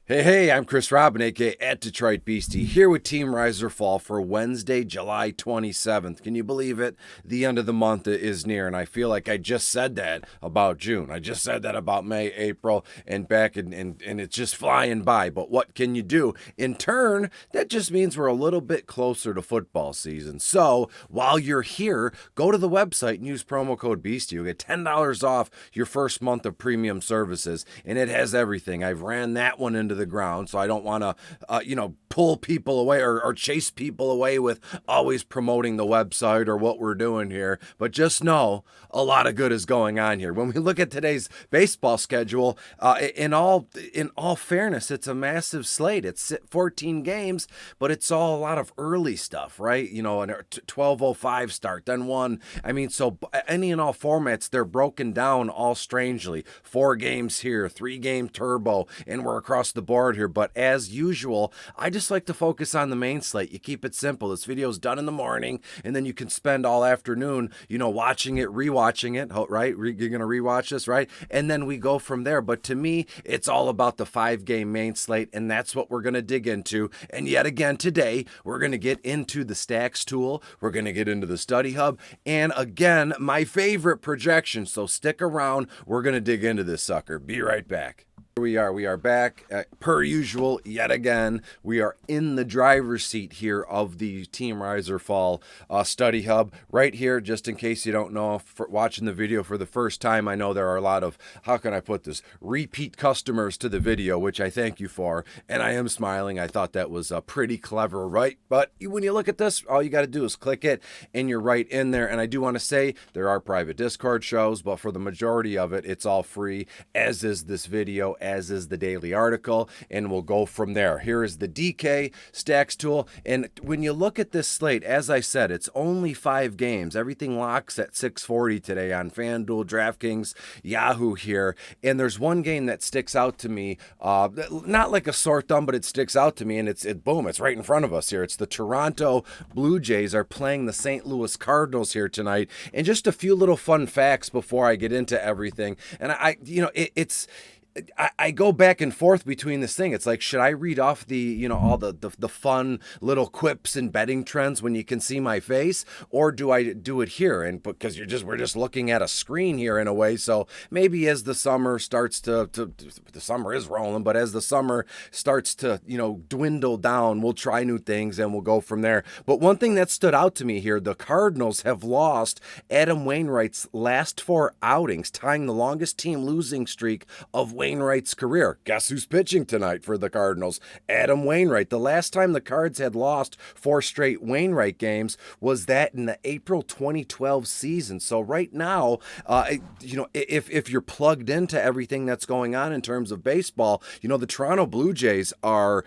Hey, I'm Chris Robin, aka at Detroit Beastie, here with Team Rise or Fall for Wednesday, July 27th. Can you believe it? The end of the month is near, and I feel like I just said that about June. I just said that about May, April, and back, and it's just flying by. But what can you do? In turn, that just means we're a little bit closer to football season. So while you're here, go to the website and use promo code Beastie. You'll get $10 off your first month of premium services, and it has everything. I've ran that one into the ground, so I don't want to pull people away or chase people away with always promoting the website or what we're doing here. But just know a lot of good is going on here. When we look at today's baseball schedule, in all fairness, it's a massive slate. It's 14 games, but it's all a lot of early stuff, right? You know, a 12:05 start, then one. I mean, so any and all formats, they're broken down all strangely. 4 games here, 3-game turbo, and we're across the board here. But as usual, I just like to focus on the main slate. You keep it simple. This video is done in the morning, and then you can spend all afternoon, watching it, rewatching it, right? You're going to rewatch this, right? And then we go from there. But to me, it's all about the 5-game main slate, and that's what we're going to dig into. And yet again, today, we're going to get into the stacks tool. We're going to get into the study hub. And again, my favorite projection. So stick around. We're going to dig into this sucker. Be right back. We are back per usual yet again. We are in the driver's seat here of the Team Rise or Fall study hub right here. Just in case you don't know, for watching the video for the first time, I know there are a lot of, how can I put this, repeat customers to the video, which I thank you for, and I am smiling. I thought that was pretty clever, right? But when you look at this, all you got to do is click it and you're right in there. And I do want to say there are private Discord shows, but for the majority of it, it's all free, as is this video, as is the daily article, and we'll go from there. Here is the DK stacks tool, and when you look at this slate, as I said, it's only 5 games. Everything locks at 640 today on FanDuel, DraftKings, Yahoo here, and there's one game that sticks out to me, not like a sore thumb, but it sticks out to me, and it's right in front of us here. It's the Toronto Blue Jays are playing the St. Louis Cardinals here tonight, and just a few little fun facts before I get into everything, and I go back and forth between this thing. It's like, should I read off all the fun little quips and betting trends when you can see my face, or do I do it here? And because we're just looking at a screen here in a way. So maybe as the summer starts to the summer is rolling, but as the summer starts to dwindle down, we'll try new things and we'll go from there. But one thing that stood out to me here, the Cardinals have lost Adam Wainwright's last 4 outings, tying the longest team losing streak of Wainwright's career. Guess who's pitching tonight for the Cardinals? Adam Wainwright. The last time the Cards had lost 4 straight Wainwright games was that in the April 2012 season. So right now, if you're plugged into everything that's going on in terms of baseball, the Toronto Blue Jays are,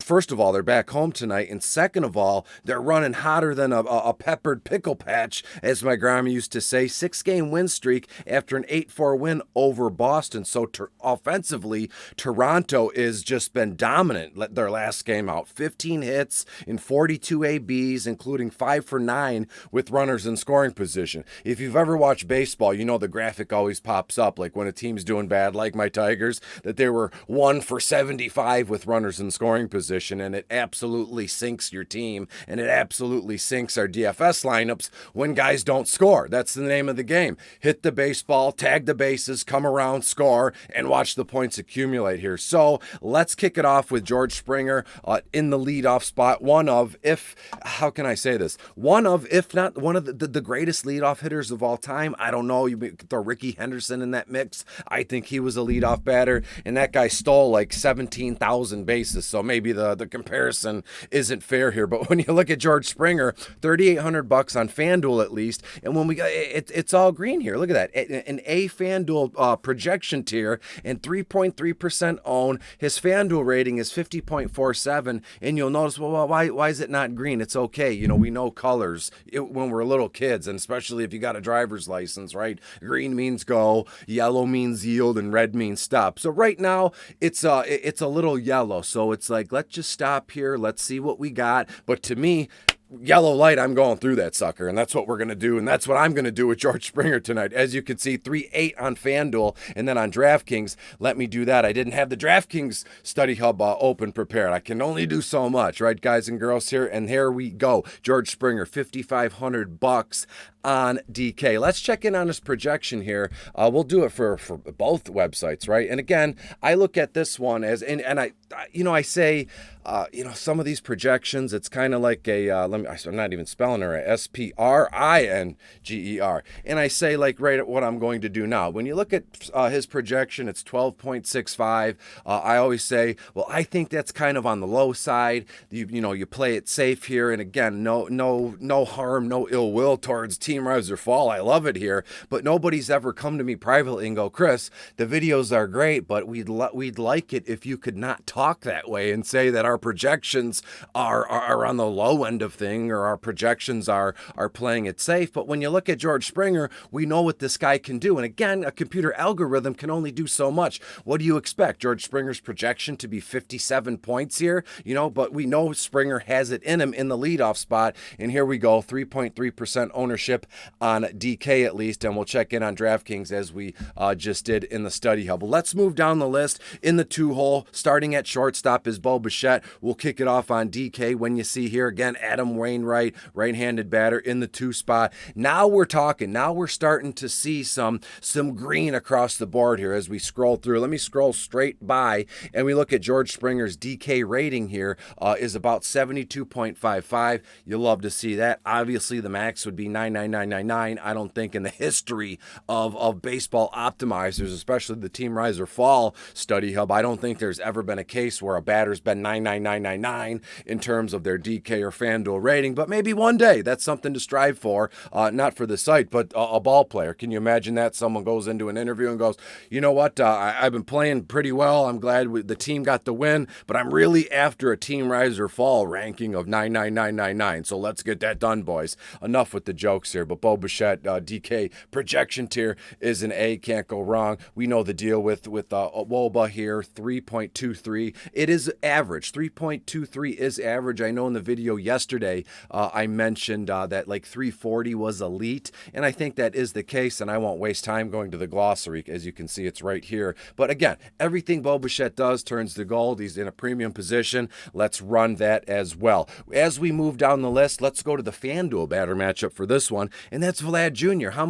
first of all, they're back home tonight, and second of all, they're running hotter than a peppered pickle patch, as my grandma used to say. 6-game win streak after an 8-4 win over Boston. So offensively, Toronto has just been dominant their last game out. 15 hits in 42 ABs, including 5 for 9 with runners in scoring position. If you've ever watched baseball, the graphic always pops up, like when a team's doing bad, like my Tigers, that they were 1 for 75 with runners in scoring position, and it absolutely sinks your team, and it absolutely sinks our DFS lineups when guys don't score. That's the name of the game. Hit the baseball, tag the bases, come around, score, and watch the points accumulate here. So let's kick it off with George Springer in the leadoff spot. One of, if not one of the greatest leadoff hitters of all time. I don't know. You could throw Ricky Henderson in that mix. I think he was a leadoff batter, and that guy stole like 17,000 bases. So maybe the comparison isn't fair here. But when you look at George Springer, $3,800 on FanDuel at least, and when we got it's all green here. Look at that, an A FanDuel projection tier and 3.3% own. His FanDuel rating is 50.47, and you'll notice, well, why is it not green? It's okay. We know colors when we're little kids, and especially if you got a driver's license, right? Green means go, yellow means yield, and red means stop. So right now, it's a little yellow. So it's like, let's just stop here. Let's see what we got. But to me, yellow light, I'm going through that sucker, and that's what we're going to do, and that's what I'm going to do with George Springer tonight. As you can see, 3-8 on FanDuel, and then on DraftKings, let me do that. I didn't have the DraftKings Study Hub open prepared. I can only do so much, right, guys and girls here, and here we go. George Springer, $5,500 on DK. Let's check in on his projection here. We'll do it for both websites, right? And again, I look at this one as, and I say, some of these projections, it's kind of like I'm not even spelling it right, SPRINGER. And I say, like, right at what I'm going to do now. When you look at his projection, it's 12.65. I always say, well, I think that's kind of on the low side. You play it safe here. And again, no harm, no ill will towards Team Rise or Fall. I love it here. But nobody's ever come to me privately and go, Chris, the videos are great, but we'd like it if you could not talk that way and say that our projections are on the low end of thing, or our projections are playing it safe. But when you look at George Springer, we know what this guy can do. And again, a computer algorithm can only do so much. What do you expect? George Springer's projection to be 57 points here, but we know Springer has it in him in the leadoff spot. And here we go, 3.3% ownership on DK at least. And we'll check in on DraftKings as we just did in the study hub. But let's move down the list. In the 2-hole, starting at shortstop is Bo Bichette. We'll kick it off on DK. When you see here again, Adam Wainwright, right-handed batter in the 2 spot. Now we're talking. Now we're starting to see some green across the board here as we scroll through. Let me scroll straight by, and we look at George Springer's DK rating here is about 72.55. You'll love to see that. Obviously, the max would be 99999. I don't think in the history of baseball optimizers, especially the Team Rise or Fall study hub, I don't think there's ever been a case where a batter's been 99999 in terms of their DK or FanDuel rating. But maybe one day that's something to strive for, not for the site, but a ball player. Can you imagine that? Someone goes into an interview and goes, you know what, I've been playing pretty well. I'm glad the team got the win, but I'm really after a Team Rise or Fall ranking of 99999. So let's get that done, boys. Enough with the jokes here. But Bo Bichette, DK projection tier is an A. Can't go wrong. We know the deal with Woba here, 3.23. It is average. 3.23 is average. I know in the video yesterday I mentioned that like 340 was elite, and I think that is the case, and I won't waste time going to the glossary. As you can see, it's right here. But again, everything Bo Bichette does turns to gold. He's in a premium position. Let's run that as well. As we move down the list, let's go to the FanDuel batter matchup for this one, and that's Vlad Jr. How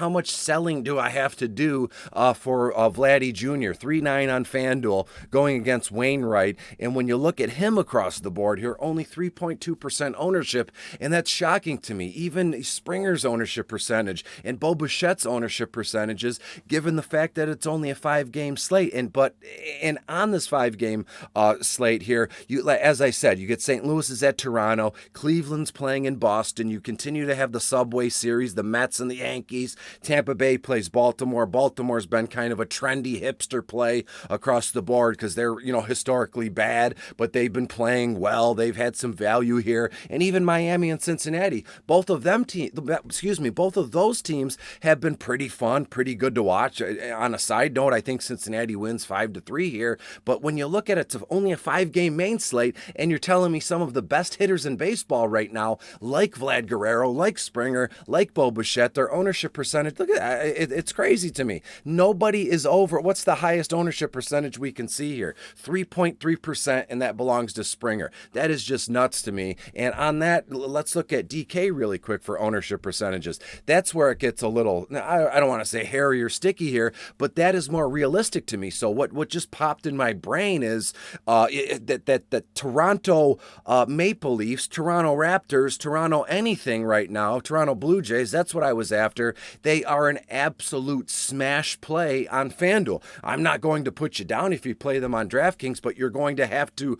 much selling do I have to do for Vladdy Jr.? 3.9 on FanDuel going against Wainwright, and when you look at him across the board here, only 3.2% ownership, and that's shocking to me. Even Springer's ownership percentage and Bo Bichette's ownership percentages, given the fact that it's only a 5-game slate, and on this 5-game slate here, as I said, you get St. Louis is at Toronto, Cleveland's playing in Boston, you continue to have the Subway Series, the Mets and the Yankees, Tampa Bay plays Baltimore. Baltimore's been kind of a trendy hipster play across the board because they're historically bad, but they've been playing well. They've had some value here, and even Miami and Cincinnati, both of those teams have been pretty fun, pretty good to watch. On a side note, I think Cincinnati wins 5-3 here, but when you look at it, it's only a 5-game main slate, and you're telling me some of the best hitters in baseball right now, like Vlad Guerrero, like Springer, like Bo Bichette, their ownership percentage, look at that, it's crazy to me. Nobody is over. What's the highest ownership percentage we can see here? 3.3%, and that belongs to Springer. That is just nuts to me. And on that, let's look at DK really quick for ownership percentages. That's where it gets a little, I don't want to say hairy or sticky here, but that is more realistic to me. So what just popped in my brain is that Toronto Maple Leafs, Toronto Raptors, Toronto anything right now, Toronto Blue Jays, that's what I was after. They are an absolute smash play on FanDuel. I'm not going to put you down if you play them on DraftKings, but you're going to have to,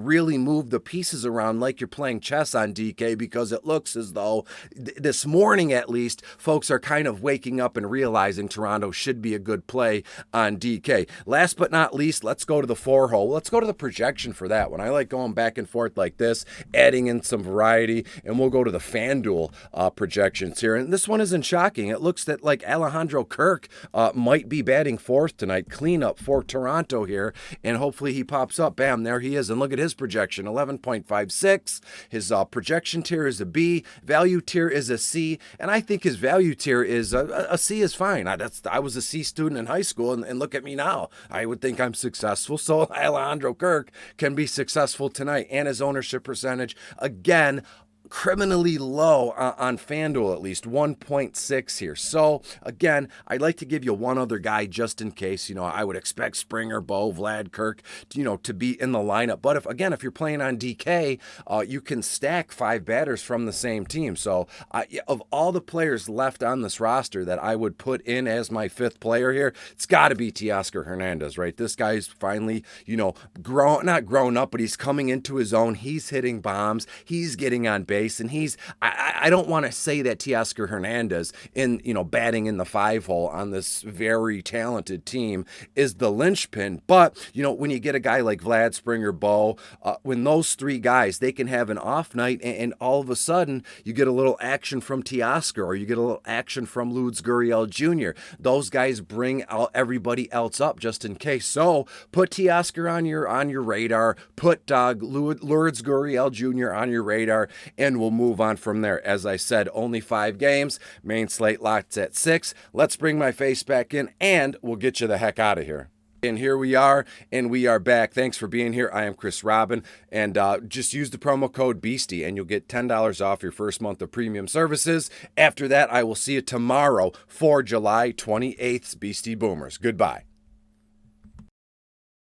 really move the pieces around like you're playing chess on DK, because it looks as though this morning, at least, folks are kind of waking up and realizing Toronto should be a good play on DK. Last but not least, let's go to the 4-hole. Let's go to the projection for that one. I like going back and forth like this, adding in some variety, and we'll go to the FanDuel projections here. And this one isn't shocking. It looks that like Alejandro Kirk might be batting fourth tonight. Cleanup for Toronto here. And hopefully he pops up. Bam, there he is. And look at his projection, 11.56. His projection tier is a B. Value tier is a C. And I think his value tier is a C is fine. I was a C student in high school, and look at me now. I would think I'm successful. So Alejandro Kirk can be successful tonight. And his ownership percentage, again, criminally low on FanDuel, at least 1.6 here. So again, I'd like to give you one other guy just in case. I would expect Springer, Bo, Vlad, Kirk, to be in the lineup. But if you're playing on DK, you can stack 5 batters from the same team. So of all the players left on this roster that I would put in as my 5th player here, it's got to be Teoscar Hernandez, right? This guy's finally, not grown up, but he's coming into his own. He's hitting bombs. He's getting on base. And I don't want to say that Teoscar Hernandez batting in the 5-hole on this very talented team is the linchpin. But, when you get a guy like Vlad, Springer, Bo, when those 3 guys, they can have an off night and all of a sudden you get a little action from Teoscar or you get a little action from Lourdes Gurriel Jr. Those guys bring everybody else up just in case. So put Teoscar on your radar, put Lourdes Gurriel Jr. on your radar, and we'll move on from there. As I said, only 5 games. Main slate locked at 6. Let's bring my face back in, and we'll get you the heck out of here. And here we are, and we are back. Thanks for being here. I am Chris Robin, and just use the promo code BEASTIE, and you'll get $10 off your first month of premium services. After that, I will see you tomorrow for July 28th's Beastie Boomers. Goodbye.